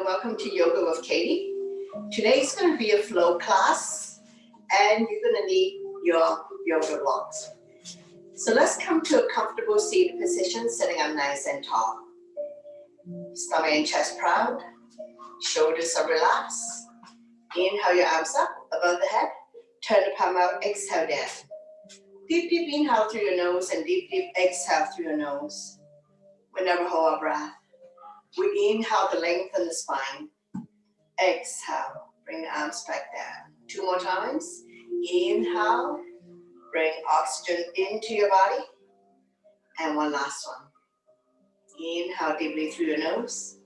welcome to Yoga with Katie. Today's going to be a flow class and you're going to need your yoga blocks. So let's come to a comfortable seated position, sitting up nice and tall. Stomach and chest proud, shoulders are relaxed. Inhale your arms up above the head, turn the palm out, exhale down. Deep inhale through your nose and deep exhale through your nose. We never hold our breath. We inhale to lengthen the spine. Exhale, bring the arms back down. 2 more times. Inhale, bring oxygen into your body. And one last one. Inhale deeply through your nose.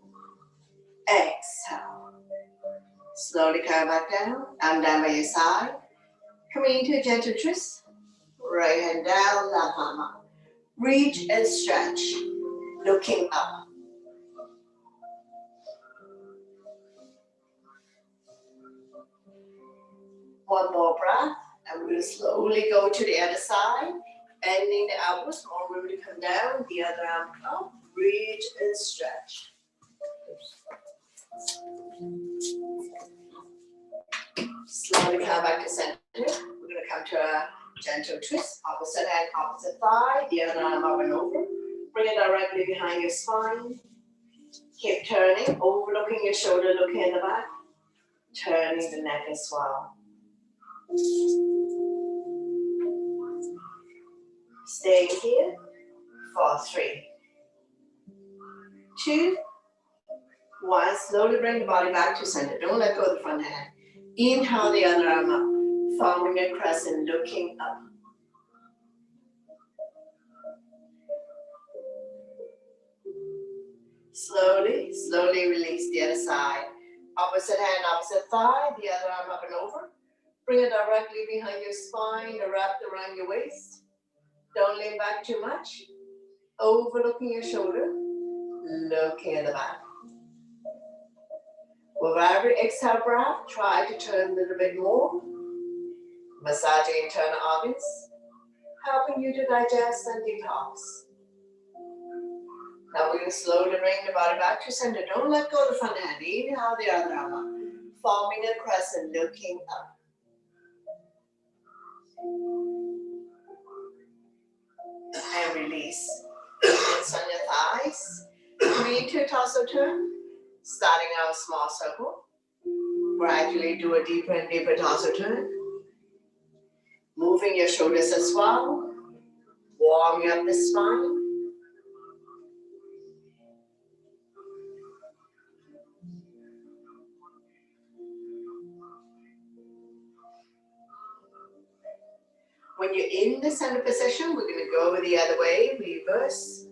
Exhale. Slowly come back down. Arm down by your side. Coming into a gentle twist. Right hand down, left arm up. Reach and stretch. Looking up. One more breath, and we'll slowly go to the other side, bending the elbows, more room to come down, the other arm up, reach and stretch. Slowly come back to center. We're going to come to a gentle twist, opposite hand, opposite thigh, the other arm up and over. Bring it directly behind your spine. Keep turning, overlooking your shoulder, looking in the back, turning the neck as well. Staying here for 3, 2, 1. Slowly bring the body back to center. Don't let go of the front hand. Inhale the other arm up, forming a crescent, looking up. Slowly release the other side. Opposite hand, opposite thigh, the other arm up and over. Bring it directly behind your spine, wrapped around your waist. Don't lean back too much. Overlooking your shoulder, looking at the back. With every exhale breath, try to turn a little bit more. Massaging internal organs, helping you to digest and detox. Now we're going to slowly bring the body back to center. Don't let go of the front hand. Inhale the other arm up, forming a crescent, looking up. And release. Hands on your thighs. Coming into a torso turn. Starting out a small circle. Gradually do a deeper and deeper torso turn. Moving your shoulders as well. Warming up the spine. When you're in the center position, we're going to go the other way, reverse,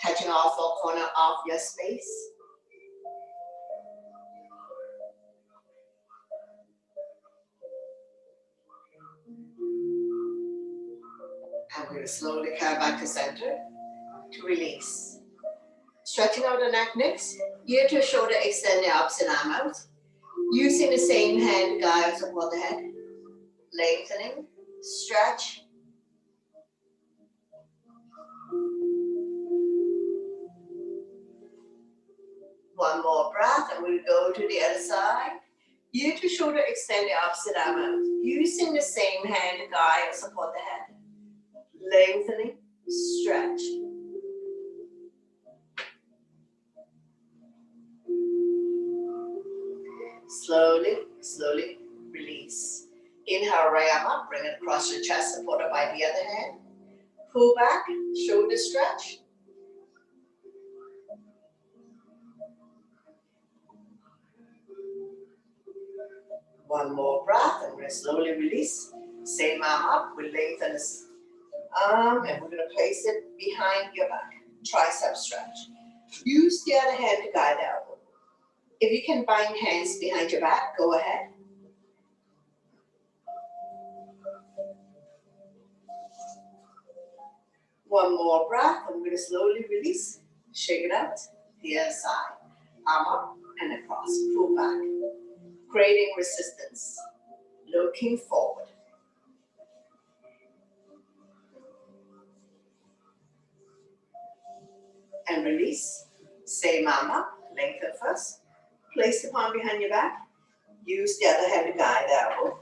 touching off a corner of your space. And we're going to slowly come back to center to release. Stretching out the neck next, ear to shoulder, extend the opposite arm out. Using the same hand to guide and support the head. Lengthening. Stretch. One more breath and we'll go to the other side. Ear to shoulder, extend the opposite arm out. Using the same hand to guide and support the head. Lengthening, stretch. Slowly release. Inhale, right arm up, bring it across your chest, supported by the other hand. Pull back, shoulder stretch. One more breath, and we're going to slowly release. Same arm up, we'll lengthen this arm, and we're going to place it behind your back. Tricep stretch. Use the other hand to guide the elbow. If you can bind hands behind your back, go ahead. One more breath, and we're going to slowly release. Shake it out, the other side. Arm up and across, pull back. Creating resistance, looking forward. And release. Same arm up, lengthen first. Place the palm behind your back. Use the other hand to guide the elbow.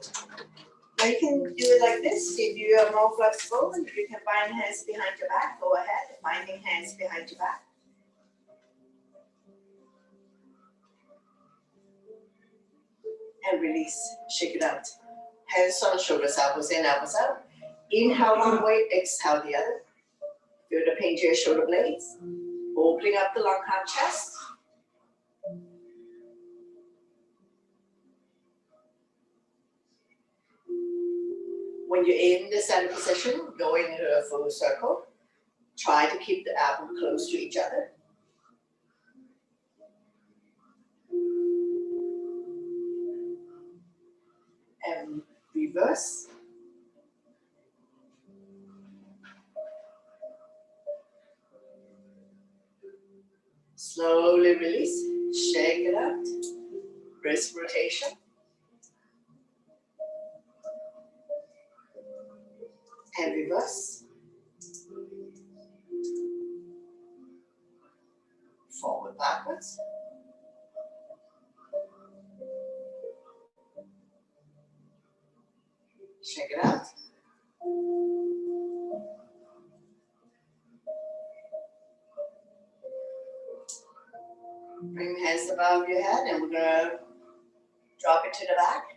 Now you can do it like this. If you are more flexible, you can bind hands behind your back. Go ahead, binding hands behind your back. And release, shake it out. Hands on shoulders, elbows in, elbows out. Inhale one way, exhale the other. Feel the pain to your shoulder blades. Opening up the long hard chest. When you're in the center position, go into a full circle. Try to keep the elbows close to each other. And reverse. Slowly release, shake it out. Wrist rotation. And reverse. Forward, backwards. Shake it out. Bring the hands above your head and we're going to drop it to the back.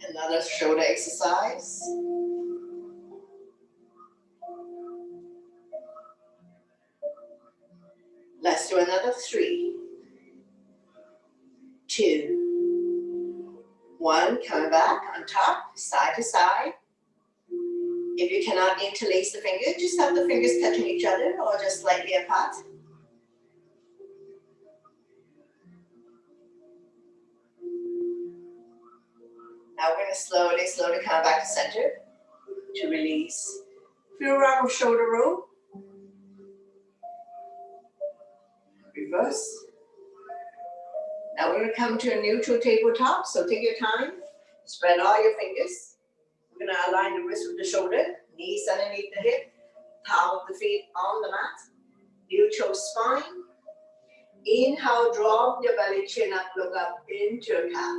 Another shoulder exercise. Let's do another 3, 2, 1. Coming back on top, side to side. If you cannot interlace the fingers, just have the fingers touching each other or just slightly apart. Now we're going to slowly come back to center to release. Feel around with shoulder roll. Reverse. Now we're going to come to a neutral tabletop, so take your time. Spread all your fingers. We're going to align the wrist with the shoulder, knees underneath the hip, palm of the feet on the mat. Neutral spine. Inhale, drop your belly, chin up, look up into a cat.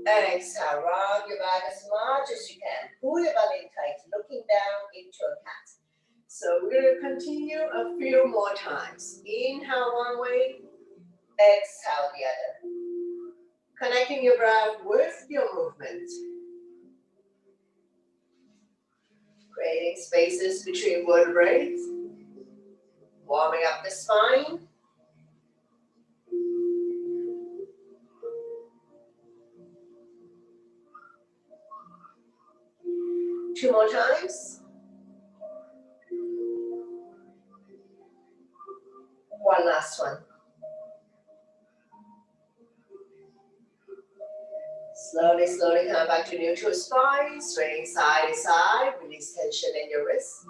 Exhale, round your back as much as you can. Pull your belly tight, looking down into a cat. So we're going to continue a few more times. Inhale one way, exhale the other. Connecting your breath with your movement. Creating spaces between vertebrae. Warming up the spine. Two more times. One last one. Slowly come back to neutral spine, swaying side to side, release tension in your wrists.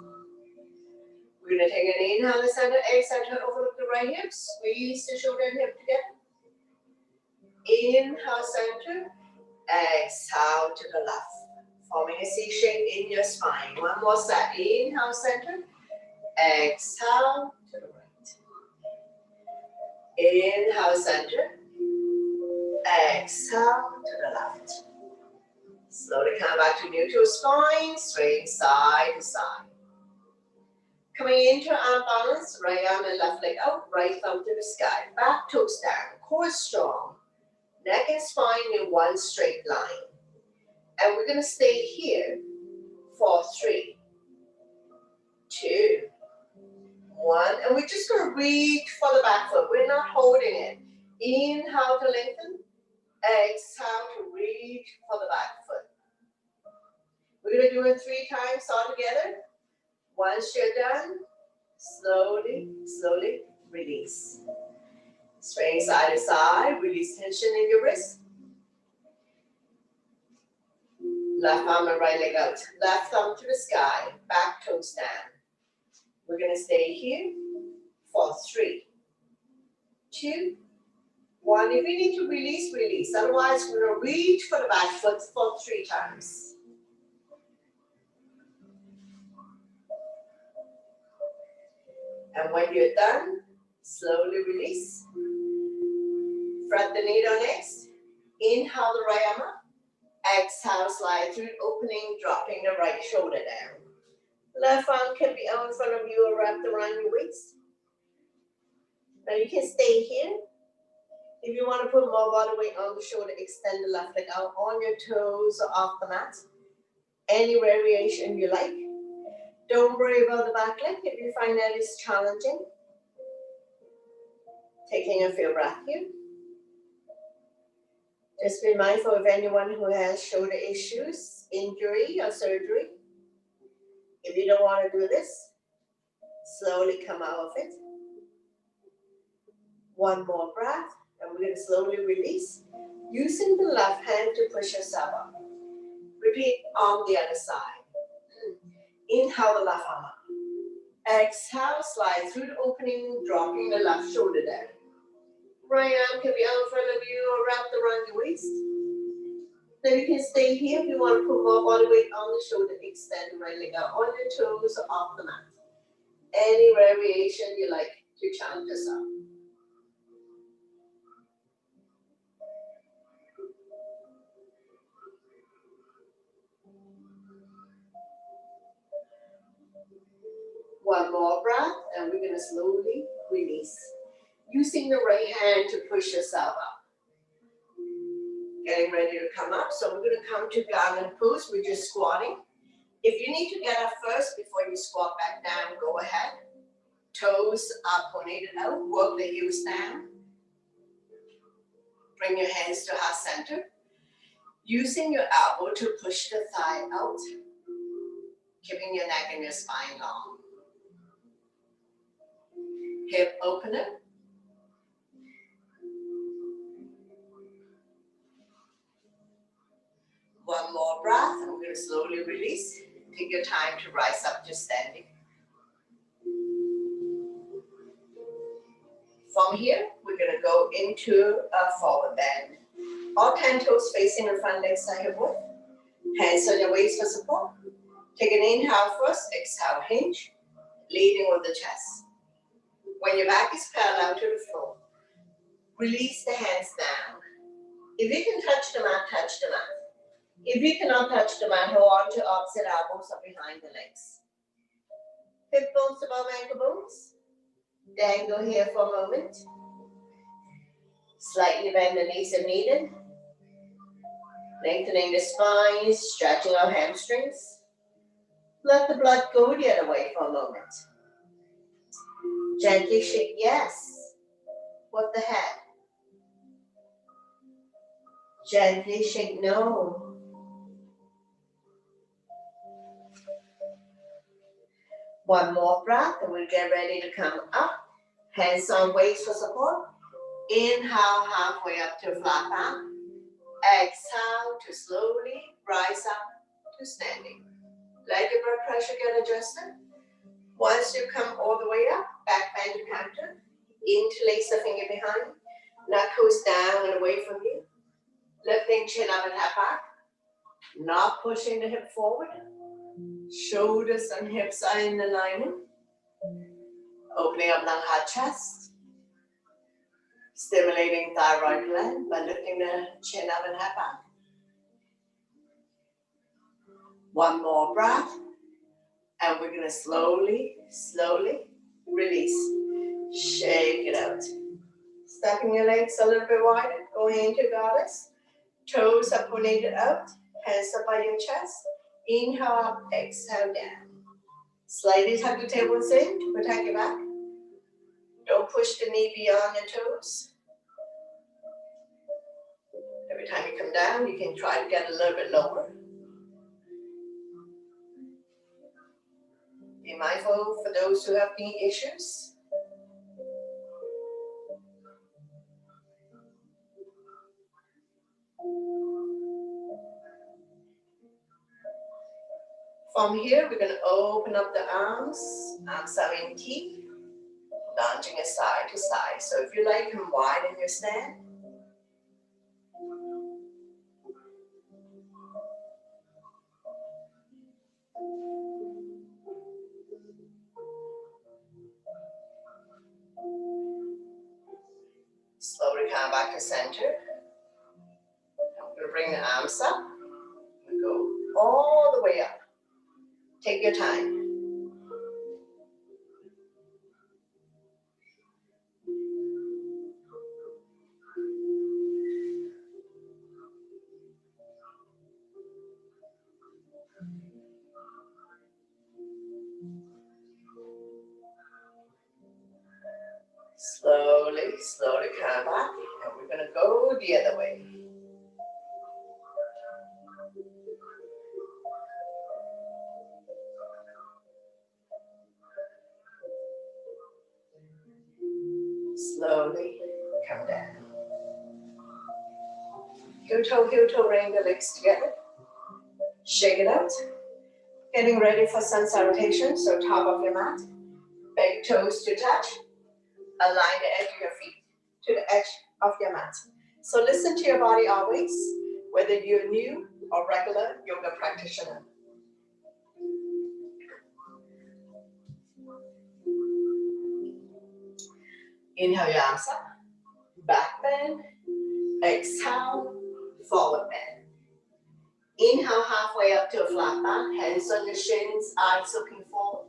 We're going to take an inhale to center, exhale to overlook the right hip, squeeze the shoulder and hip together. Inhale center, exhale to the left, forming a C shape in your spine. One more set, inhale center, exhale to the right. Inhale center, exhale to the left. Slowly come back to neutral spine, swaying side to side. Coming into arm balance, right arm and left leg out, right thumb to the sky. Back toes down, core strong. Neck and spine in one straight line. And we're going to stay here for 3, 2, 1. And we're just going to reach for the back foot. We're not holding it. Inhale to lengthen. Exhale to reach for the back foot. We're going to do it 3 times all together. Once you're done, slowly release. Swaying side to side, release tension in your wrist. Left arm and right leg out. Left thumb to the sky, back toes down. We're going to stay here for 3, 2, One, if you need to release, release. Otherwise, we're going to reach for the back foot for 3 times. And when you're done, slowly release. Front the knee down next. Inhale the right arm up. Exhale, slide through the opening, dropping the right shoulder down. Left arm can be out in front of you or wrapped around your waist. Now you can stay here. If you want to put more body weight on the shoulder, extend the left leg out on your toes or off the mat. Any variation you like. Don't worry about the back leg if you find that is challenging. Taking a few breaths here. Just be mindful of anyone who has shoulder issues, injury or surgery. If you don't want to do this, slowly come out of it. One more breath, and we're going to slowly release, using the left hand to push yourself up. Repeat on the other side. Inhale the left arm up. Exhale, slide through the opening, dropping the left shoulder down. Right arm can be out in front of you or wrapped around your waist. Then you can stay here if you want to put more body weight on the shoulder. Extend the right leg out on your toes or off the mat. Any variation you like to challenge yourself. One more breath, and we're going to slowly release. Using the right hand to push yourself up. Getting ready to come up, so we're going to come to garland pose. We're just squatting. If you need to get up first before you squat back down, go ahead. Toes are pointed out, work the heels down. Bring your hands to heart center. Using your elbow to push the thigh out, keeping your neck and your spine long. Hip opener. One more breath, and we're going to slowly release. Take your time to rise up to standing. From here, we're going to go into a forward bend. All 10 toes facing the front leg side hip width. Hands on your waist for support. Take an inhale first, exhale, hinge, leading with the chest. When your back is parallel to the floor, release the hands down. If you can touch the mat, touch the mat. If you cannot touch the mat, hold on to opposite elbows up behind the legs. Hip bones above ankle bones. Dangle here for a moment. Slightly bend the knees if needed. Lengthening the spine, stretching our hamstrings. Let the blood go the other way for a moment. Gently shake yes with the head. Gently shake no. One more breath, and we'll get ready to come up. Hands on waist for support. Inhale halfway up to flat back. Exhale to slowly rise up to standing. Let your blood pressure get adjusted. Once you come all the way up, back bend to counter. Interlace the finger behind. Knuckles down and away from you. Lifting chin up and head back. Not pushing the hip forward. Shoulders and hips are in alignment. Opening up long hard chest. Stimulating thyroid gland by lifting the chin up and head back. One more breath. And we're going to slowly, slowly release. Shake it out. Stepping your legs a little bit wider. Going into goddess. Toes are pointed out. Hands up by your chest. Inhale up, exhale down. Slightly tuck the tailbone in to protect your back. Don't push the knee beyond your toes. Every time you come down, you can try to get a little bit lower. Be mindful for those who have knee issues. From here, we're going to open up the arms are in T, launching it side to side. So if you like, come wide in your stand. Come back to center. I'm going to bring the arms up. Go all the way up. Take your time. Slowly, slowly come back, and we're going to go the other way. Slowly come down. Heel toe, bring the legs together. Shake it out. Getting ready for sun salutation, so top of your mat. Big toes to touch. Align the edge of your feet to the edge of your mat. So listen to your body always, whether you're new or regular yoga practitioner. Inhale your arms up, back bend. Exhale, forward bend. Inhale halfway up to a flat back, hands on your shins, eyes looking forward.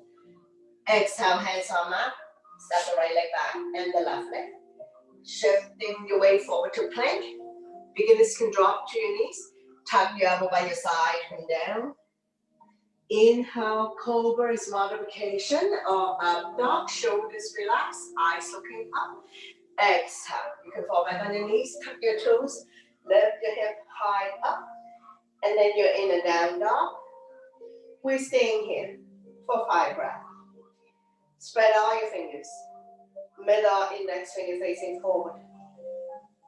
Exhale, hands on mat. Step the right leg back and the left leg. Shifting your weight forward to plank. Beginners can drop to your knees. Tuck your elbow by your side and down. Inhale, cobra is modification or up dog. Shoulders relaxed, eyes looking up. Exhale. You can fall back on your knees, tuck your toes, lift your hip high up. And then you're in a down dog. We're staying here for 5 breaths. Spread all your fingers. Middle index finger facing forward.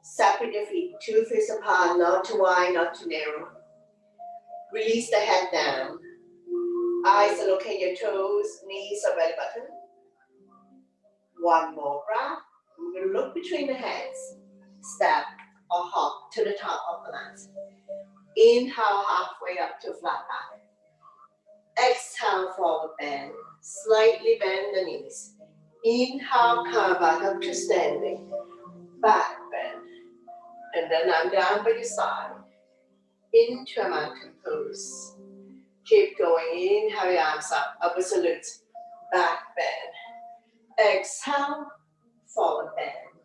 Separate your feet, 2 fists apart, not too wide, not too narrow. Release the head down. Eyes are looking at your toes, knees or belly button. One more breath. We're going to look between the hands. Step or hop to the top of the mat. Inhale halfway up to flat back. Exhale, forward bend. Slightly bend the knees. Inhale, come back up to standing. Back bend. And then I'm down by your side. Into a mountain pose. Keep going. Inhale your arms up. Upward salute. Back bend. Exhale, forward bend.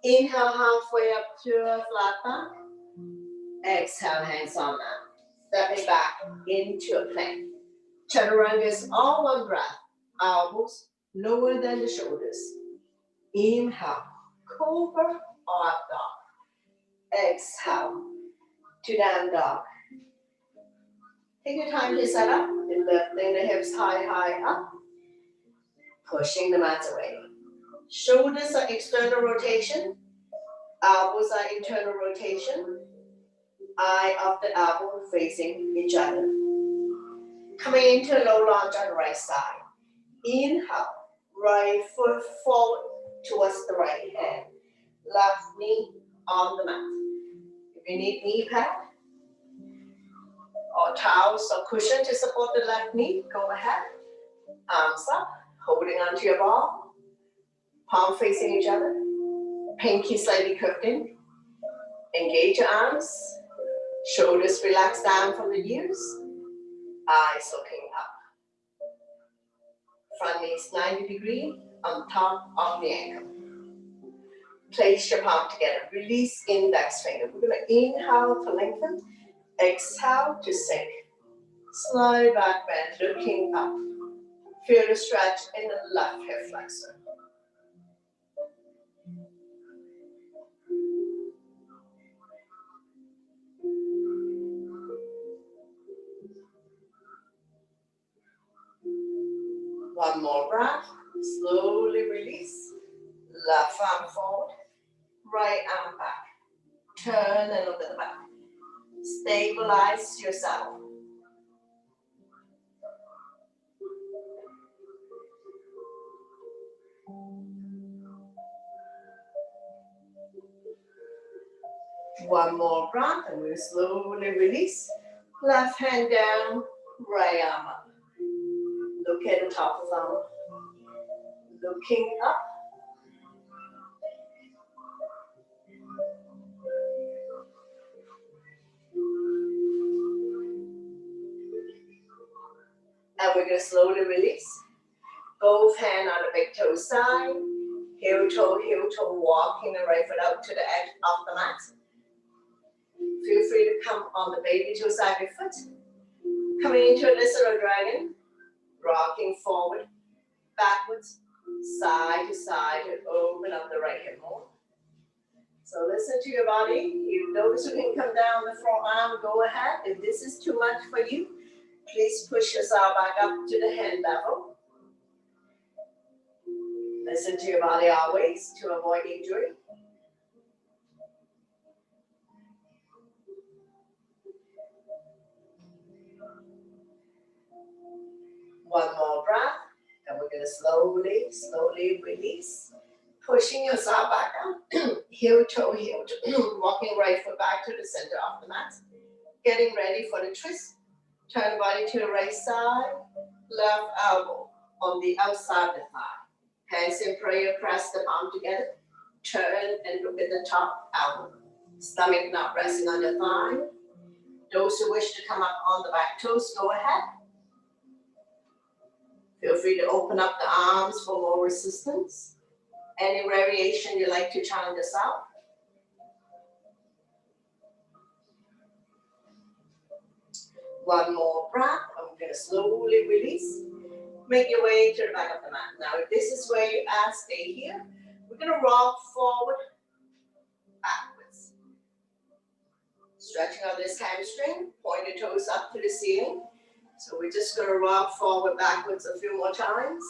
Inhale halfway up to a flat back. Exhale, hands on mat. Stepping back into a plank. Chaturanga is all one breath. Elbows lower than the shoulders. Inhale, cobra or up dog. Exhale to down dog. Take your time to set up. Lifting the hips high up. Pushing the mat away. Shoulders are external rotation. Elbows are internal rotation. Eye of the elbow facing each other. Coming into low lunge on the right side. Inhale, right foot forward towards the right hand. Left knee on the mat. If you need knee pad or towels or cushion to support the left knee, go ahead. Arms up, holding onto your ball. Palm facing each other. Pinky slightly curved in. Engage your arms. Shoulders relax down from the ears. Eyes looking up. Front knee is 90 degrees on top of the ankle. Place your palm together. Release index finger. We're going to inhale to lengthen. Exhale to sink. Slide back bend, looking up. Feel the stretch in the left hip flexor. One more breath. Slowly release. Left arm forward. Right arm back. Turn and look at the back. Stabilize yourself. One more breath and we'll slowly release. Left hand down, right arm up. Look at the top of the arm. Looking up. And we're going to slowly release. Both hands on the big toe side. Heel toe, walking the right foot out to the edge of the mat. Feel free to come on the baby toe side of your foot. Coming into a little dragon. Rocking forward, backwards, side to side, and open up the right hip more. So listen to your body. You notice you can come down the forearm, go ahead. If this is too much for you, please push yourself back up to the hand level. Listen to your body always to avoid injury. One more breath, and we're going to slowly release. Pushing yourself back up, heel toe, walking right foot back to the center of the mat. Getting ready for the twist. Turn the body to the right side, left elbow on the outside of the thigh. Hands in prayer, press the palm together. Turn and look at the top elbow. Stomach not resting on the thigh. Those who wish to come up on the back toes, go ahead. Feel free to open up the arms for more resistance. Any variation you like to challenge this out. One more breath. I'm going to slowly release. Make your way to the back of the mat. Now, if this is where you are, stay here. We're going to rock forward, backwards. Stretching out this hamstring. Point your toes up to the ceiling. So we're just going to rock forward, backwards a few more times.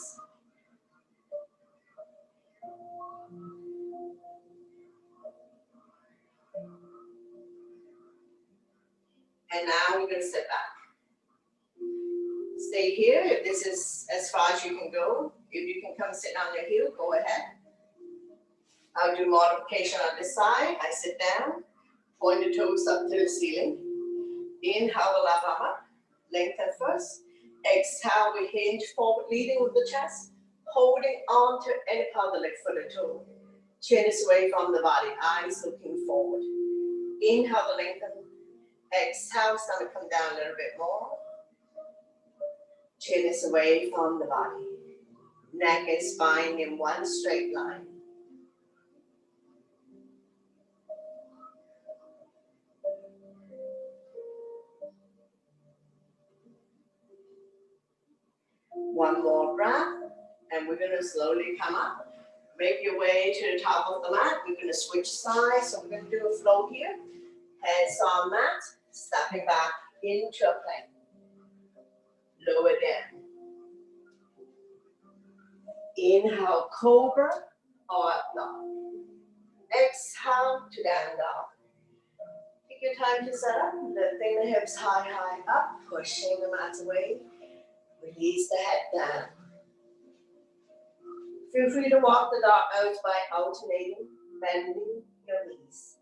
And now we're going to sit back. Stay here. If this is as far as you can go, if you can come sit on your heel, go ahead. I'll do modification on this side. I sit down, point the toes up to the ceiling. Inhale the left arm up, lengthen first. Exhale, we hinge forward, leading with the chest, holding on to any part of the leg for the toe. Chin is away from the body, eyes looking forward. Inhale the lengthen. Exhale, stomach come down a little bit more. Chin is away from the body. Neck and spine in one straight line. One more breath, and we're going to slowly come up. Make your way to the top of the mat. We're going to switch sides, so we're going to do a flow here. Hands on mat, stepping back into a plank. Lower down. Inhale, cobra or up dog. Exhale to down dog. Take your time to set up. Lifting the hips high, high up. Pushing the mat away. Release the head down. Feel free to walk the dog out by alternating, bending your knees.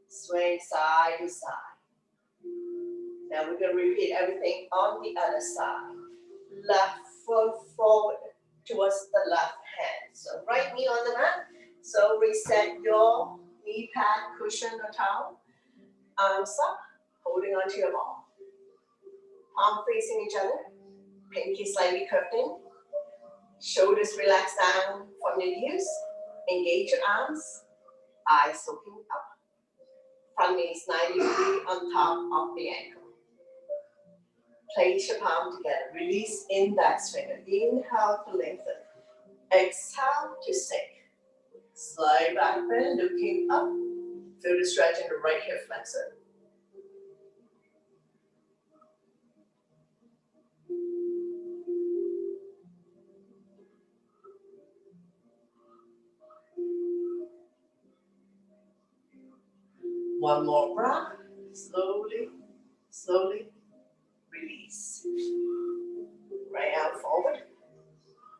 Swing side to side. Now we're going to repeat everything on the other side. Left foot forward towards the left hand. So right knee on the mat. So reset your knee pad, cushion or towel. Arms up, holding onto your ball. Palm facing each other. Pinky slightly curved in. Shoulders relax down from your ears. Engage your arms. Eyes looking up. Front knees 90 degrees on top of the ankle. Place your palm together. Release index finger. Inhale to lengthen. Exhale to sink. Slide back bend, looking up. Feel the stretch in the right hip flexor. One more breath. Slowly, slowly release. Right arm forward.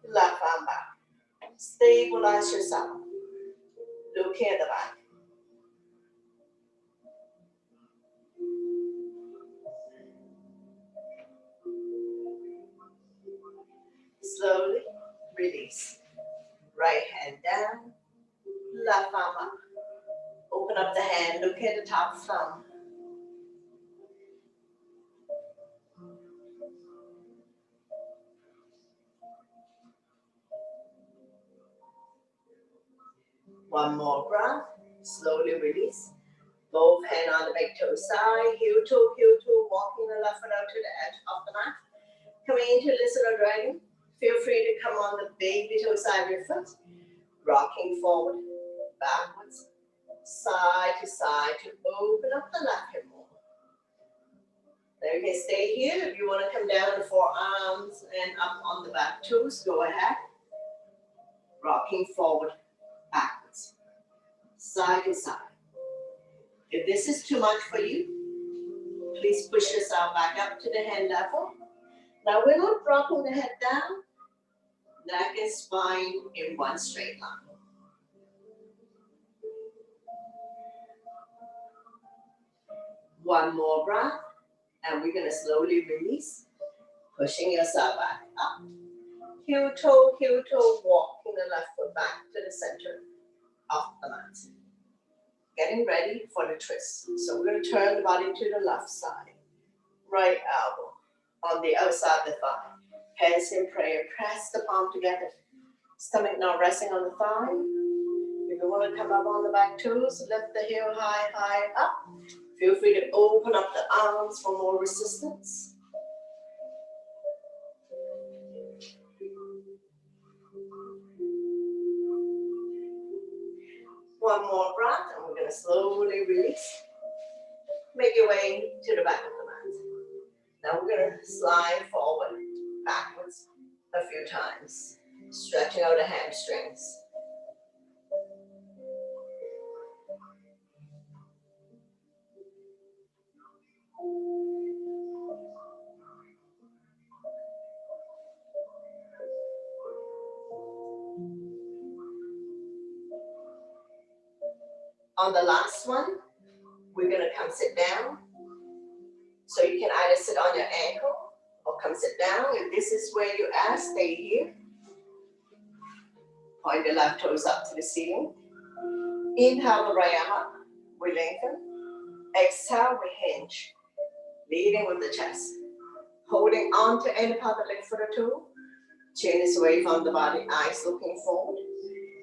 Left arm back. Stabilize yourself. Looking at the back. Slowly release. Right hand down. Left arm up. Open up the hand. Look at the top thumb. One more breath. Slowly release. Both hands on the big toe side. Heel toe, walking the left foot out to the edge of the mat. Coming into lizard or dragon. Feel free to come on the baby toe side of your foot. Rocking forward, backwards, side to open up the left hip more. Then you can stay here. If you want to come down the forearms and up on the back toes, go ahead. Rocking forward, backwards, side to side. If this is too much for you, please push yourself back up to the hand level. Now we're not dropping the head down, neck and spine in one straight line. One more breath, and we're gonna slowly release, pushing yourself back up. Heel toe, walking the left foot back to the center of the mat. Getting ready for the twist. So we're gonna turn the body to the left side. Right elbow on the outside of the thigh. Hands in prayer, press the palm together. Stomach now resting on the thigh. If you want to come up on the back toes, lift the heel high up. Feel free to open up the arms for more resistance. One more breath, and we're going to slowly release. Make your way to the back of the mat. Now we're going to slide forward, backwards a few times, stretching out the hamstrings. On the last one, we're going to come sit down. So you can either sit on your ankle or come sit down. If this is where you are, stay here. Point the left toes up to the ceiling. Inhale the right arm up, we lengthen. Exhale, we hinge, leading with the chest. Holding on to any part of the leg, foot or toe. Chin is away from the body, eyes looking forward.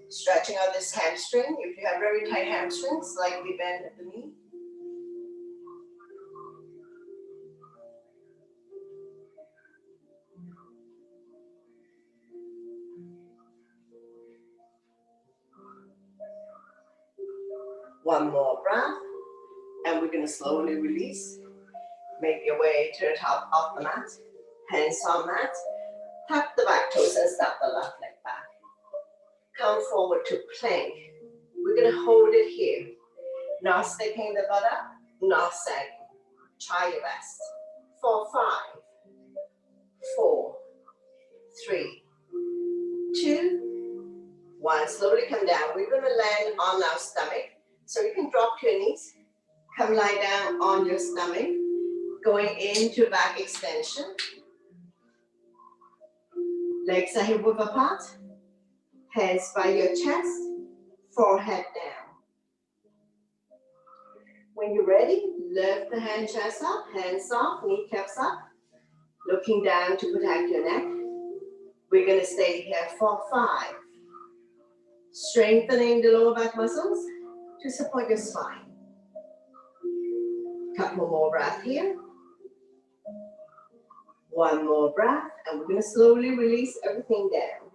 Stretching out this hamstring. If you have very tight hamstrings, slightly bend at the knee. One more breath, and we're going to slowly release. Make your way to the top of the mat. Hands on mat. Tap the back toes and step the left leg back. Come forward to plank. We're going to hold it here. Not sticking the butt up, not sagging. Try your best. 4, 5, 4, 3, 2, 1. Slowly come down. We're going to land on our stomach. So you can drop to your knees. Come lie down on your stomach. Going into back extension. Legs are hip width apart. Hands by your chest. Forehead down. When you're ready, lift the hand chest up, hands off, kneecaps up. Looking down to protect your neck. We're going to stay here for 5. Strengthening the lower back muscles to support your spine. Couple more breath here. One more breath, and we're going to slowly release everything down.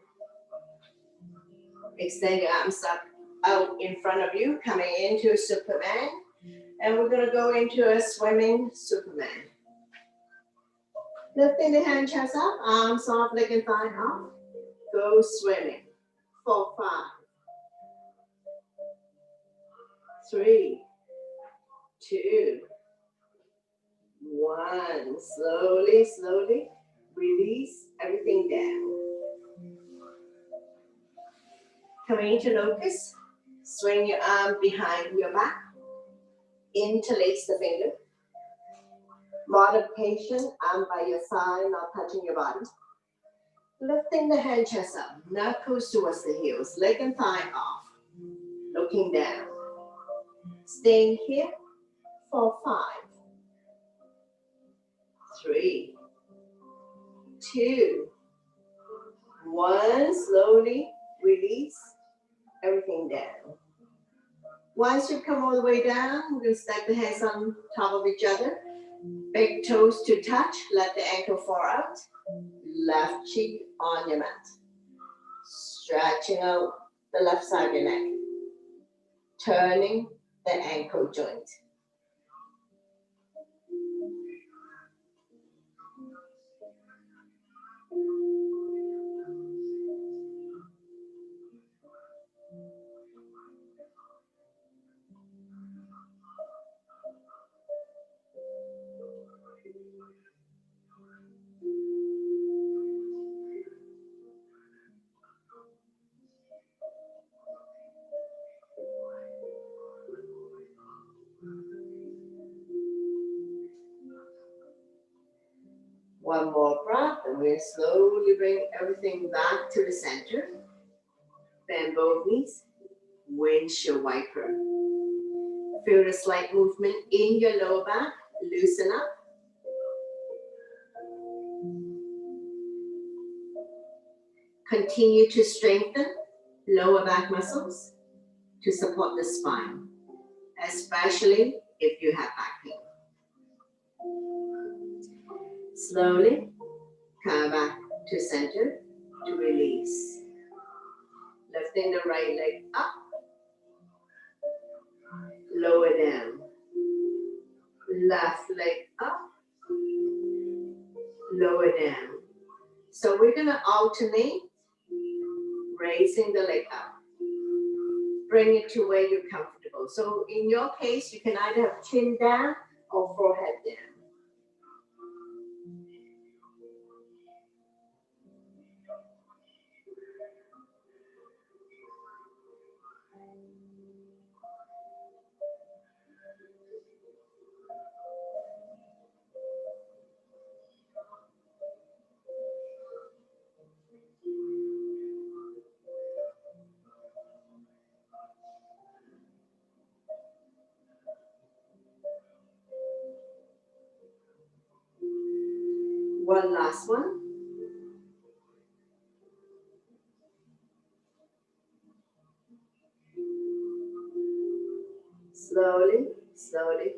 Extend your arms up out in front of you, coming into Superman. And we're going to go into a swimming Superman. Lifting the hand chest up, arms off, leg and thigh off. Go swimming. 4, 5, 3, 2, 1. Slowly, slowly release everything down. Coming into locust, swing your arm behind your back. Interlace the finger. Modification, arm by your side, not touching your body. Lifting the hand chest up, knuckles towards the heels, leg and thigh off. Looking down. Staying here for 5, 3, 2, 1. Slowly release everything down. Once you come all the way down, we're going to stack the hands on top of each other. Big toes to touch, let the ankle fall out. Left cheek on your mat. Stretching out the left side of your neck. Turning the ankle joint. One more breath, and we'll slowly bring everything back to the center. Bend both knees, windshield wiper. Feel the slight movement in your lower back, loosen up. Continue to strengthen lower back muscles to support the spine, especially if you have back pain. Slowly come back to center to release. Lifting the right leg up, lower down. Left leg up, lower down. So we're going to alternate raising the leg up. Bring it to where you're comfortable. So in your case, you can either have chin down or forehead down. One last one. Slowly, slowly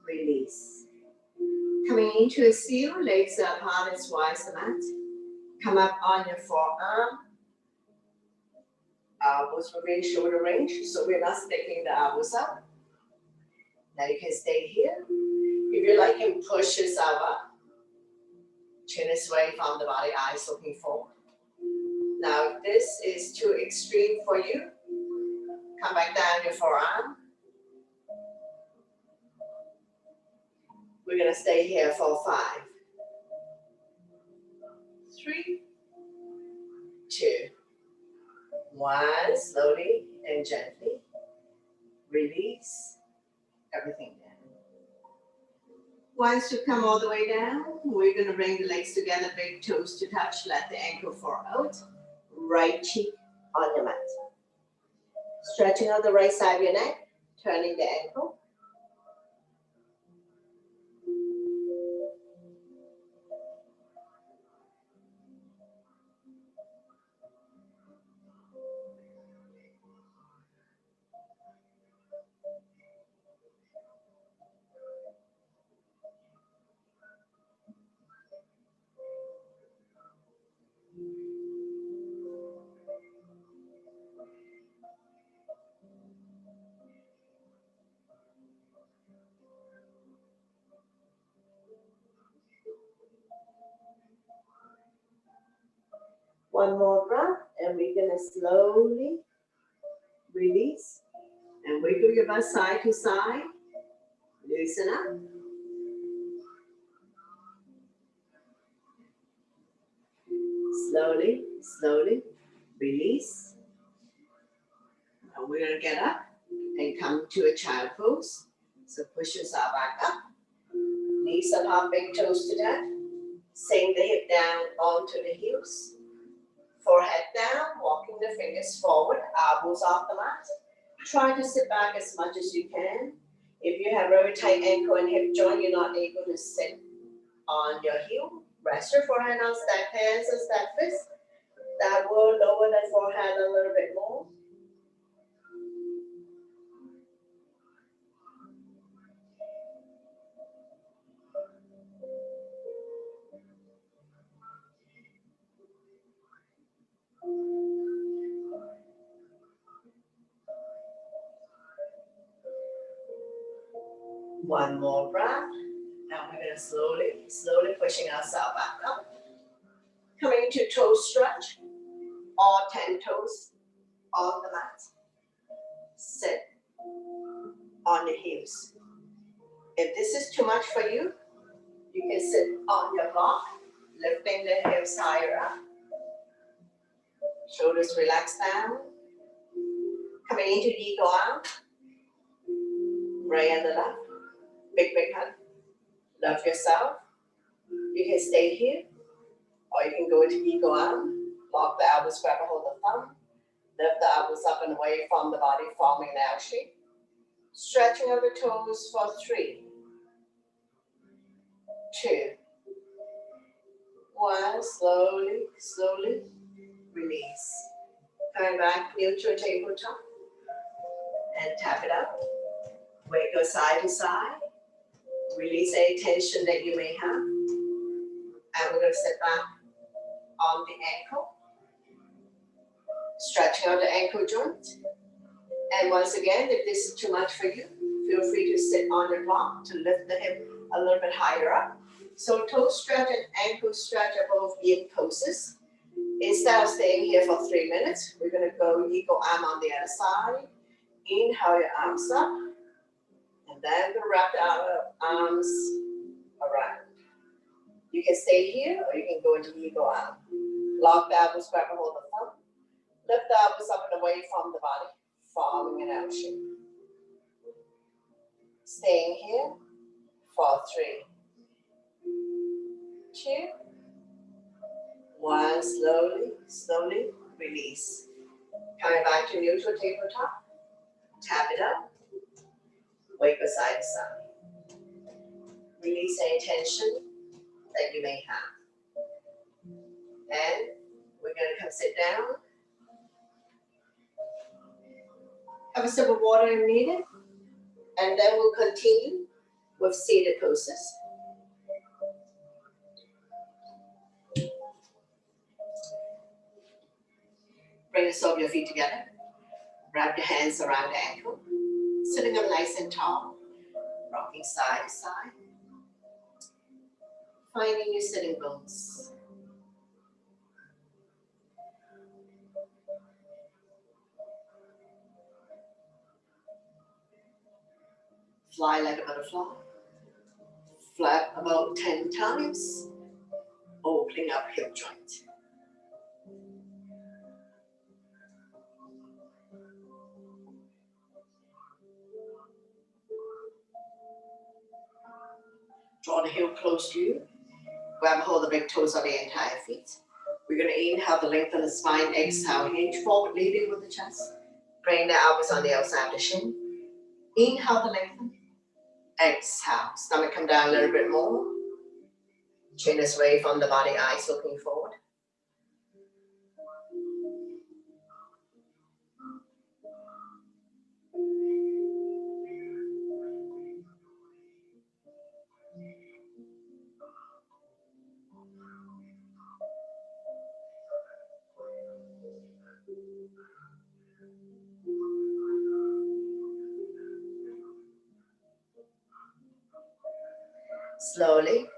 release. Coming into a seal, legs up hard as wide as the mat. Come up on your forearm. Elbows remain shoulder range, so we're not sticking the elbows up. Now you can stay here. If you like, you can push yourself up. Chin is away from the body, eyes looking forward. Now, if this is too extreme for you, come back down your forearm. We're going to stay here for 5, 3, 2, 1. Slowly and gently release everything down. Once you come all the way down, we're going to bring the legs together, big toes to touch, let the ankle fall out. Right cheek on the mat. Stretching out the right side of your neck, turning the ankle. One more breath, and we're going to slowly release and wiggle your butt side to side. Loosen up. Slowly, slowly release. Now we're going to get up and come to a child pose. So push yourself back up. Knees up, big toes to touch. Sink the hip down onto the heels. Forehead down, walking the fingers forward, elbows off the mat. Try to sit back as much as you can. If you have very tight ankle and hip joint, you're not able to sit on your heel. Rest your forehead on, stack hands and stack fists. That will lower the forehead a little bit more. One more breath. Now we're going to slowly pushing ourselves back up. Coming into toe stretch, all 10 toes on the mat. Sit on your heels. If this is too much for you, you can sit on your block, lifting the hips higher up. Shoulders relax down. Coming into the eagle arm. Right and the left. Big hug. Love yourself. You can stay here, or you can go into eagle arm. Lock the elbows, grab a hold of the thumb. Lift the elbows up and away from the body, forming an L shape. Stretching out the toes for 3, 2, 1. Slowly release. Coming back, neutral tabletop. And tap it up. Weight goes side to side. Release any tension that you may have. And we're going to sit back on the ankle. Stretching out the ankle joint. And once again, if this is too much for you, feel free to sit on your block to lift the hip a little bit higher up. So toe stretch and ankle stretch are both yin poses. Instead of staying here for 3 minutes, we're going to go eagle arm on the other side. Inhale your arms up. And then we'll wrap the arms around. You can stay here or you can go into eagle arm. Lock the elbows, grab a hold of the thumb. Lift the elbows up and away from the body, forming an L shape. Staying here for 3, 2, 1. Slowly release. Coming back to neutral tabletop. Tap it up. Weight go side to side. Release any tension that you may have. And we're going to come sit down. Have a sip of water if needed. And then we'll continue with seated poses. Bring the soles of your feet together. Wrap your hands around the ankle. Sitting up nice and tall. Rocking side to side. Finding your sitting bones. Fly like a butterfly. Flap about 10 times. Opening up hip joint. Draw the heel close to you. Grab hold of the big toes of the entire feet. We're going to inhale to lengthen the spine. Exhale, hinge forward, leading with the chest. Bring the elbows on the outside of the shin. Inhale to lengthen. Exhale. Stomach come down a little bit more. Chin is away from the body, eyes looking forward.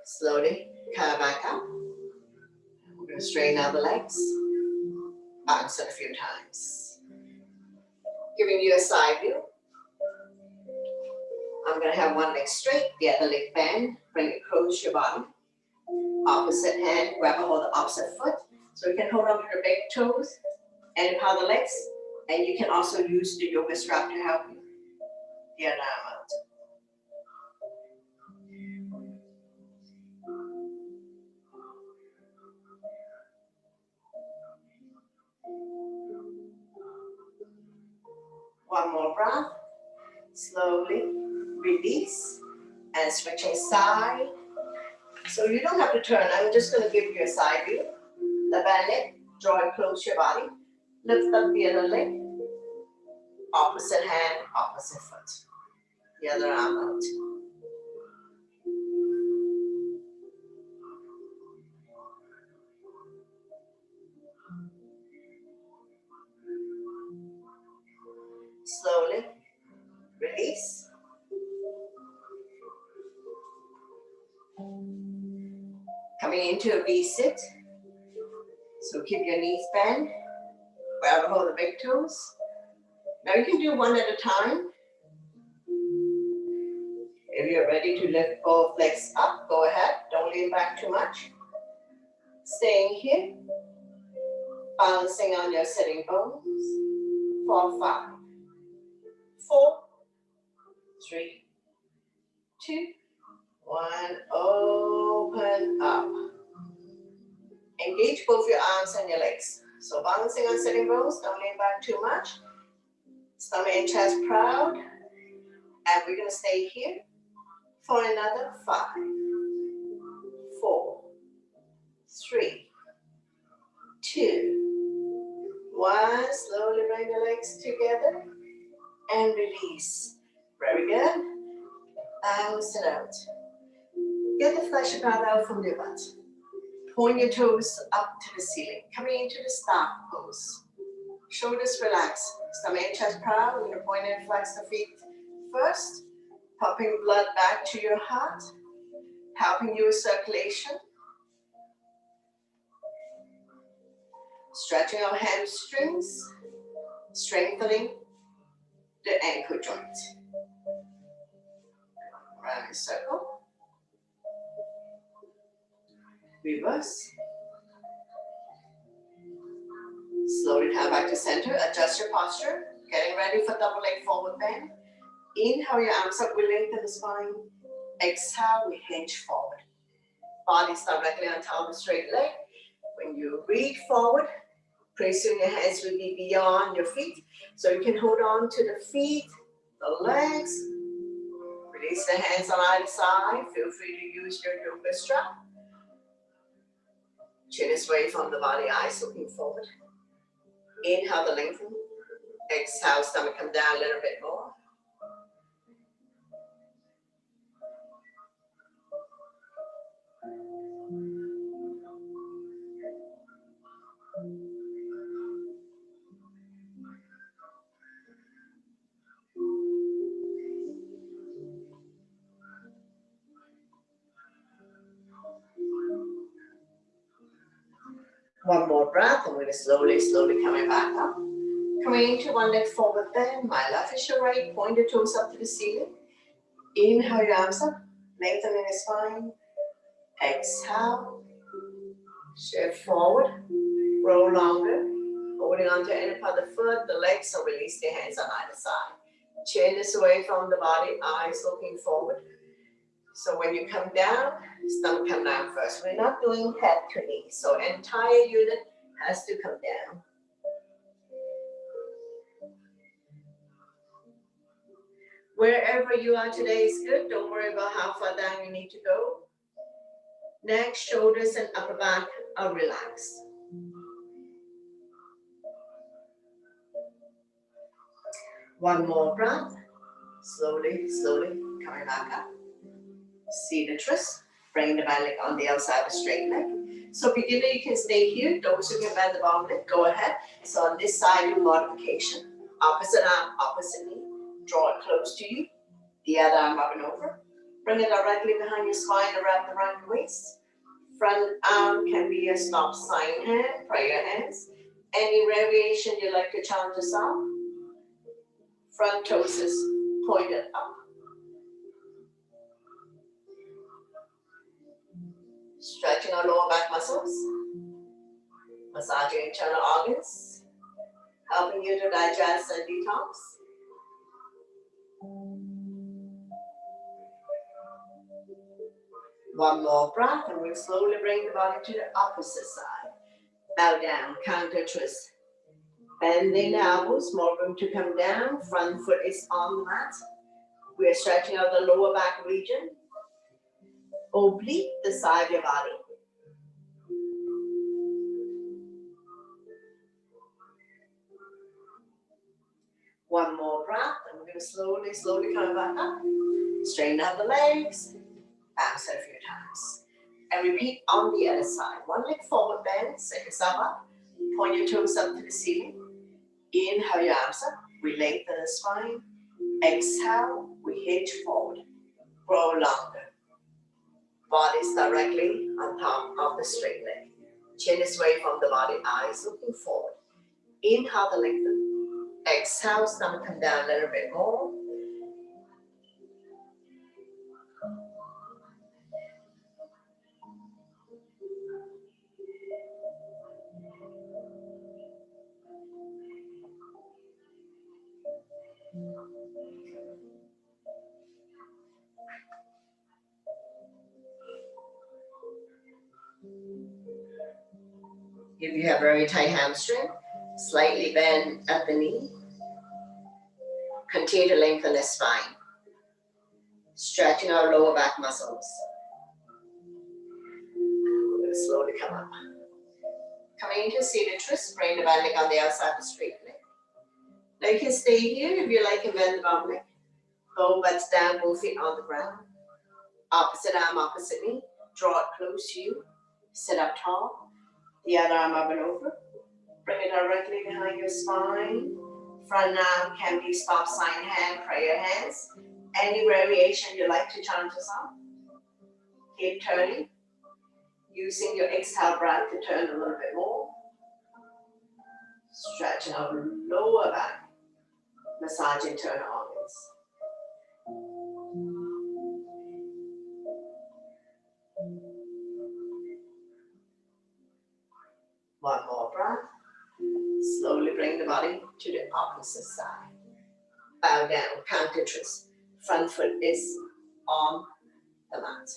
Slowly, come back up. We're going to straighten out the legs. Bounce it a few times. Giving you a side view. I'm going to have one leg straight, the other leg bend. Bring it close to your body. Opposite hand, grab a hold of the opposite foot. So you can hold on to the big toes and empower the legs. And you can also use the yoga strap to help you. The other arm out. One more breath. Slowly release and switching side. So you don't have to turn. I'm just going to give you a side view. The bad leg, draw it close to your body. Lift up the other leg. Opposite hand, opposite foot. The other arm out. Slowly release. into a V-sit. So keep your knees bent. Grab a hold of the big toes. Now you can do one at a time. If you're ready to lift both legs up, go ahead. Don't lean back too much. Staying here. Balancing on your sitting bones. For 5, 4, 3, 2, 1. Open up. Engage both your arms and your legs. So balancing on sitting bones, don't lean back too much. Stomach and chest proud. And we're going to stay here for another 5, 4, 3, 2, 1. Slowly bring the legs together and release. Very good. Bounce it out. Get the flesh about out from your butt. Point your toes up to the ceiling. Coming into the star pose. Shoulders relax. Stomach and chest proud. We're going to point and flex the feet first. Pumping blood back to your heart. Helping you with circulation. Stretching our hamstrings. Strengthening the ankle joint. Round a circle. Reverse. Slowly come back to center. Adjust your posture. Getting ready for double leg forward bend. Inhale your arms up. We lengthen the spine. Exhale, we hinge forward. Body directly on top of the straight leg. When you reach forward, presume your hands will be beyond your feet. So you can hold on to the feet, the legs. Release the hands on either side. Feel free to use your yoga strap. Chin is away from the body, eyes looking forward. Inhale the lengthen. Exhale, stomach come down a little bit more. One more breath, and we're slowly coming back up. Coming into one leg forward bend. My left is your right. Point your toes up to the ceiling. Inhale your arms up. Lengthening the spine. Exhale. Shift forward. Roll longer. Holding on to any part of the foot, the legs, so release the hands on either side. Chin is away from the body, eyes looking forward. So when you come down, stomach come down first. We're not doing head to knee, so entire unit has to come down. Wherever you are today is good. Don't worry about how far down you need to go. Neck, shoulders, and upper back are relaxed. One more breath. Slowly coming back up. Seated twist. Bring the back leg on the outside of the straight leg. So beginner, you can stay here. Those who can bend the bottom leg, go ahead. So on this side, do modification. Opposite arm, opposite knee. Draw it close to you. The other arm up and over. Bring it directly behind your spine around the right waist. Front arm can be a stop sign hand, prayer hands. Any variation you like to challenge yourself. Front toes is pointed up. Stretching our lower back muscles. Massaging internal organs. Helping you to digest and detox. One more breath, and we'll slowly bring the body to the opposite side. Bow down, counter twist. Bending the elbows, more room to come down. Front foot is on the mat. We are stretching out the lower back region. Oblique the side of your body. One more breath, and we're going to slowly come back up. Straighten out the legs. Bounce it a few times. And repeat on the other side. One leg forward bend, set yourself up. Point your toes up to the ceiling. Inhale your arms up. We lengthen the spine. Exhale, we hinge forward. Grow longer. Body's directly on top of the straight leg. Chin is away from the body, eyes looking forward. Inhale to lengthen. Exhale, stomach come down a little bit more. If you have a very tight hamstring, slightly bend at the knee. Continue to lengthen the spine. Stretching our lower back muscles. We're going to slowly come up. Coming into seated twist, bring the back leg on the outside of the straight leg. Now you can stay here if you like and bend the bottom leg. Bow butts down, both feet on the ground. Opposite arm, opposite knee. Draw it close to you. Sit up tall. The other arm up and over. Bring it directly behind your spine. Front arm can be stop sign hand, prayer hands. Any variation you like to chant us on. Keep turning. Using your exhale breath to turn a little bit more. Stretching out lower back. Massage internal organs. One more breath. Slowly bring the body to the opposite side. Bow down, counter twist. Front foot is on the mat.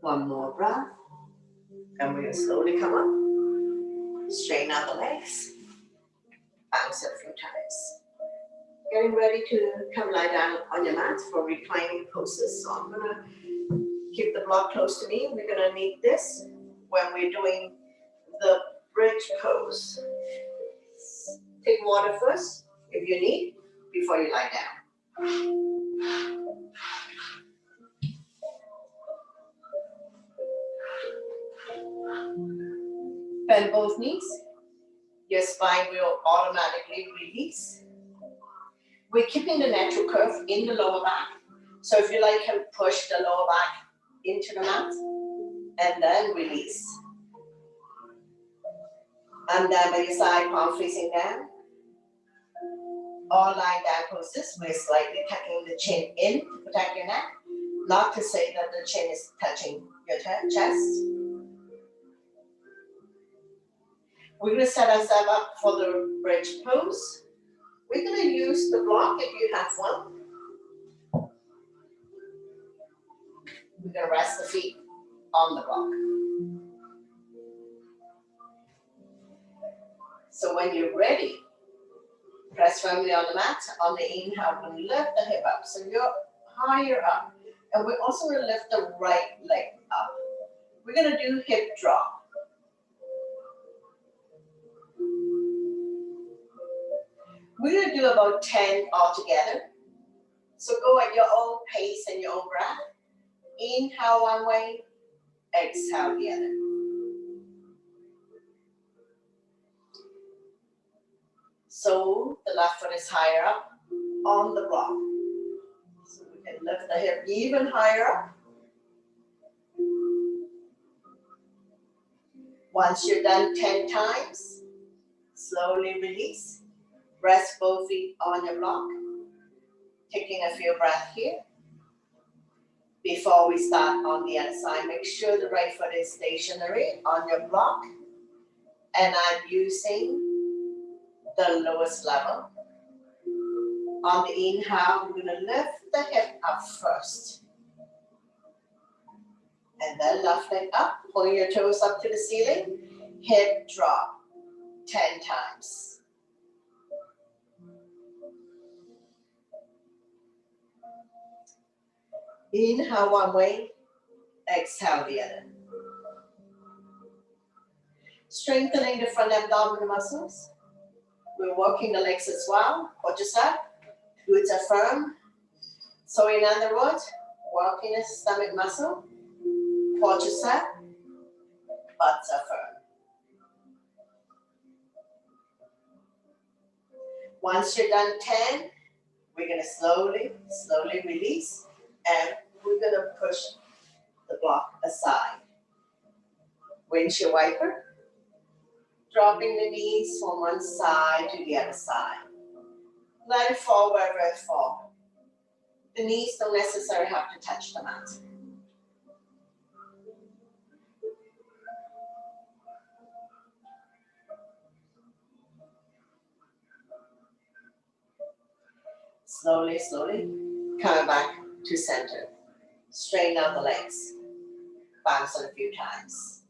One more breath. And we're going to slowly come up. Straighten out the legs. Bounce it a few times. Getting ready to come lie down on your mat for reclining poses. So I'm going to keep the block close to me. We're going to need this when we're doing the bridge pose. Take water first, if you need, before you lie down. Bend both knees. Your spine will automatically release. We're keeping the natural curve in the lower back. So if you like, you can push the lower back into the mat and then release. And then by your side, palm facing down. All lying down poses, we're slightly tucking the chin in to protect your neck. Not to say that the chin is touching your chest. We're going to set ourselves up for the bridge pose. We're going to use the block if you have one. We're going to rest the feet on the block. So when you're ready, press firmly on the mat. On the inhale, we're going to lift the hip up. So you're higher up. And we're also going to lift the right leg up. We're going to do hip drop. We're going to do about 10 altogether. So go at your own pace and your own breath. Inhale one way, exhale the other. So the left foot is higher up on the block. So we can lift the hip even higher up. Once you're done 10 times, slowly release. Rest both feet on your block. Taking a few breaths here. Before we start on the other side, make sure the right foot is stationary on your block. And I'm using the lowest level. On the inhale, we're going to lift the hip up first. And then left leg up, pulling your toes up to the ceiling. Hip drop 10 times. Inhale one way, exhale the other. Strengthening the front abdominal muscles. We're working the legs as well. Quadricep, glutes are firm. So in other words, working the stomach muscle, quadricep, butts are firm. Once you're done 10, we're going to slowly release, and we're going to push the block aside. Windshield wiper, dropping the knees from one side to the other side. Let it fall wherever it falls. The knees don't necessarily have to touch the mat. Slowly, coming back to center. Straighten out the legs. Bounce on a few times.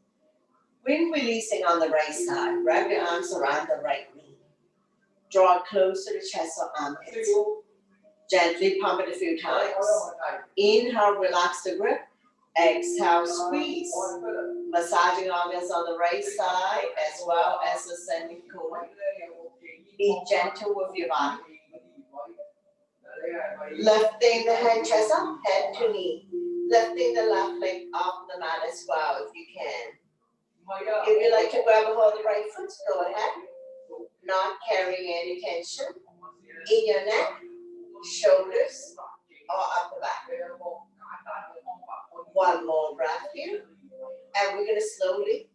When releasing on the right side, wrap your arms around the right knee. Draw it close to the chest or armpit. Gently pump it a few times. Inhale, relax the grip. Exhale, squeeze. Massaging arms on the right side as well as ascending colon. Be gentle with your body. Lifting the hand chest up, head to knee. Lifting the left leg off the mat as well if you can. If you like to grab a hold of the right foot, go ahead. Not carrying any tension in your neck, shoulders, or upper back. One more breath here. And we're going to slowly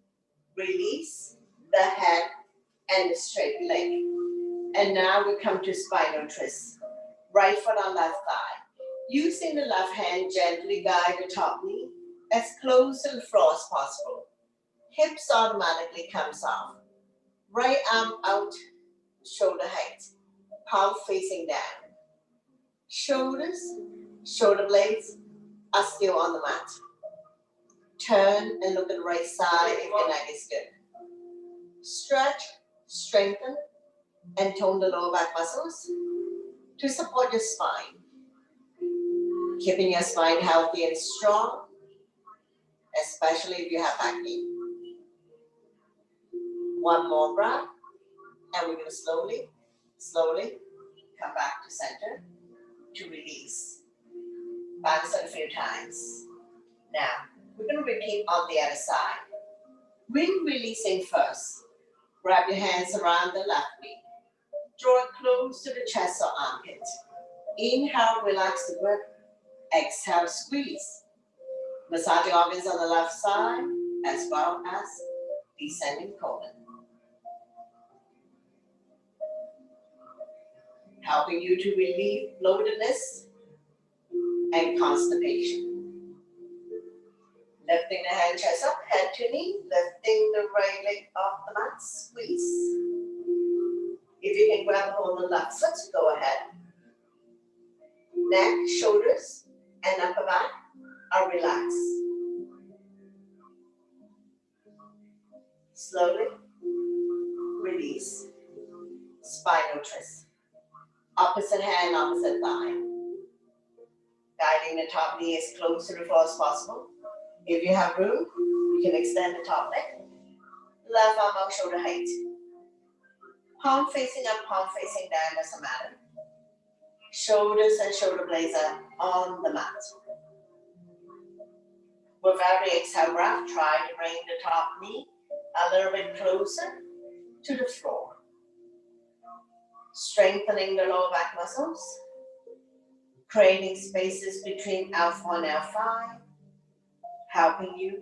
release the head and the straight leg. And now we come to spinal twist. Right foot on left thigh. Using the left hand, gently guide the top knee as close to the floor as possible. Hips automatically comes off. Right arm out, shoulder height. Palm facing down. Shoulders, shoulder blades are still on the mat. Turn and look at the right side if your neck is good. Stretch, strengthen, and tone the lower back muscles to support your spine. Keeping your spine healthy and strong, especially if you have back pain. One more breath, and we're going to slowly come back to center to release. Bounce it a few times. Now, we're going to repeat on the other side. When releasing first, grab your hands around the left knee. Draw it close to the chest or armpit. Inhale, relax the grip. Exhale, squeeze. Massaging organs on the left side as well as descending colon. Helping you to relieve bloatedness and constipation. Lifting the hand chest up, head to knee, lifting the right leg off the mat, squeeze. If you can grab hold of the left foot, go ahead. Neck, shoulders, and upper back are relaxed. Slowly release. Spinal twist. Opposite hand, opposite thigh. Guiding the top knee as close to the floor as possible. If you have room, you can extend the top leg. Left arm out, shoulder height. Palm facing up, palm facing down, doesn't matter. Shoulders and shoulder blades are on the mat. With every exhale breath, try to bring the top knee a little bit closer to the floor. Strengthening the lower back muscles. Creating spaces between L4 and L5. Helping you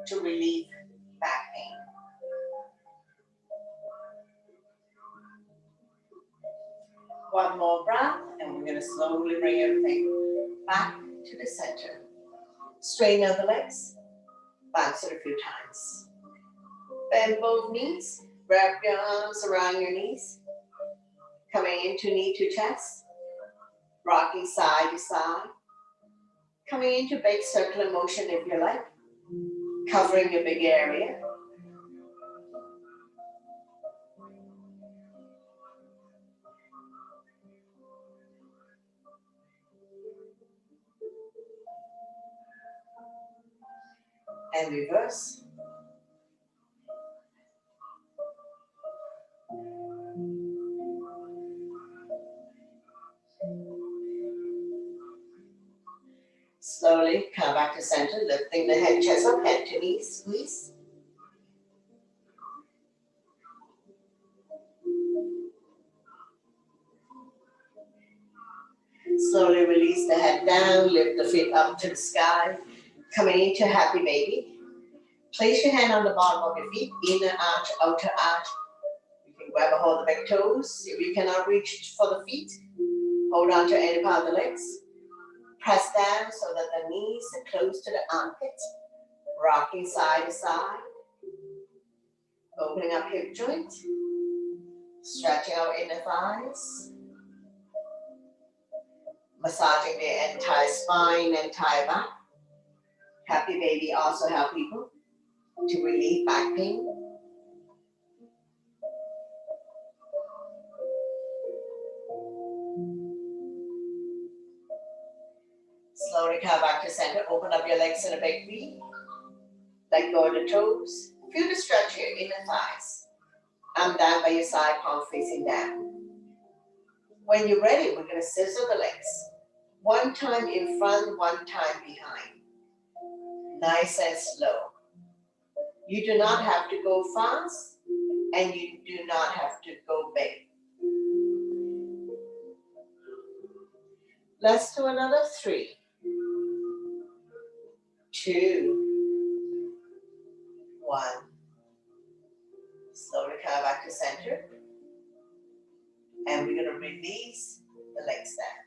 to relieve back pain. One more breath, and we're going to slowly bring everything back to the center. Straighten out the legs, bounce it a few times. Bend both knees, wrap your arms around your knees. Coming into knee to chest, rocking side to side. Coming into big circular motion if you like, covering your big area. And reverse. Slowly come back to center, lifting the head, chest up, head to knee, squeeze. Slowly release the head down, lift the feet up to the sky. Coming into happy baby. Place your hand on the bottom of your feet, inner arch, outer arch. You can grab a hold of the back toes. If you cannot reach for the feet, hold on to any part of the legs. Press down so that the knees are close to the armpits. Rocking side to side. Opening up hip joint. Stretching out inner thighs. Massaging the entire spine, entire back. Happy baby also help people to relieve back pain. Slowly come back to center. Open up your legs in a big V. Let go of the toes. Feel the stretch your inner thighs. Arm down by your side, palm facing down. When you're ready, we're going to scissor the legs. One time in front, one time behind. Nice and slow. You do not have to go fast, and you do not have to go big. Let's do another 3, 2, 1. Slowly come back to center. And we're going to release the legs down.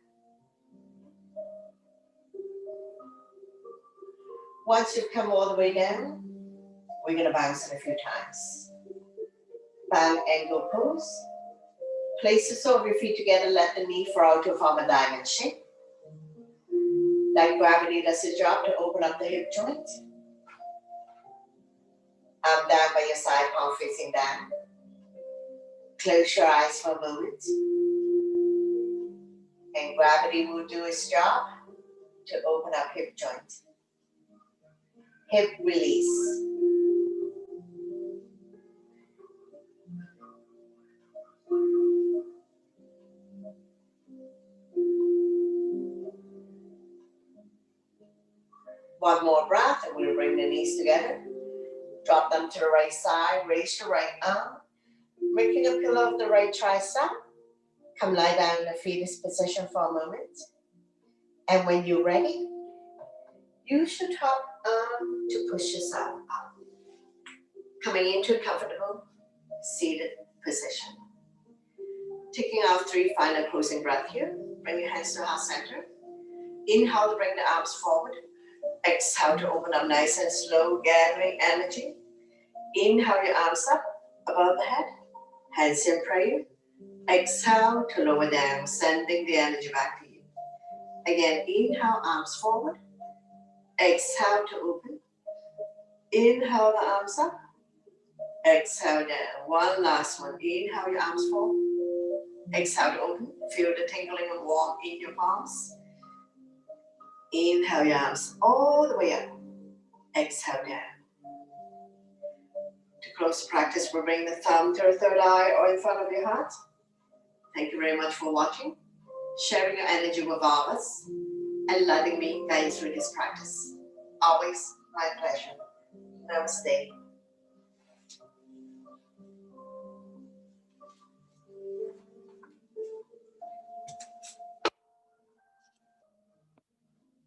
Once you've come all the way down, we're going to bounce it a few times. Bang, angle pose. Place the sole of your feet together, let the knee fall to form a diamond shape. Let gravity does its job to open up the hip joint. Arm down by your side, palm facing down. Close your eyes for a moment. And gravity will do its job to open up hip joint. Hip release. One more breath, and we'll bring the knees together. Drop them to the right side, raise your right arm. Making a pillow of the right tricep. Come lie down in the fetus position for a moment. And when you're ready, use your top arm to push yourself up. Coming into a comfortable seated position. Taking our 3 final closing breath here. Bring your hands to heart center. Inhale to bring the arms forward. Exhale to open up nice and slow, gathering energy. Inhale your arms up above the head. Hands in prayer. Exhale to lower down, sending the energy back to you. Again, inhale, arms forward. Exhale to open. Inhale the arms up. Exhale down. One last one. Inhale your arms forward. Exhale to open. Feel the tingling and warmth in your palms. Inhale your arms all the way up. Exhale down. To close the practice, we'll bring the thumb to the third eye or in front of your heart. Thank you very much for watching, sharing your energy with others, and letting me guide you through this practice. Always my pleasure. Namaste.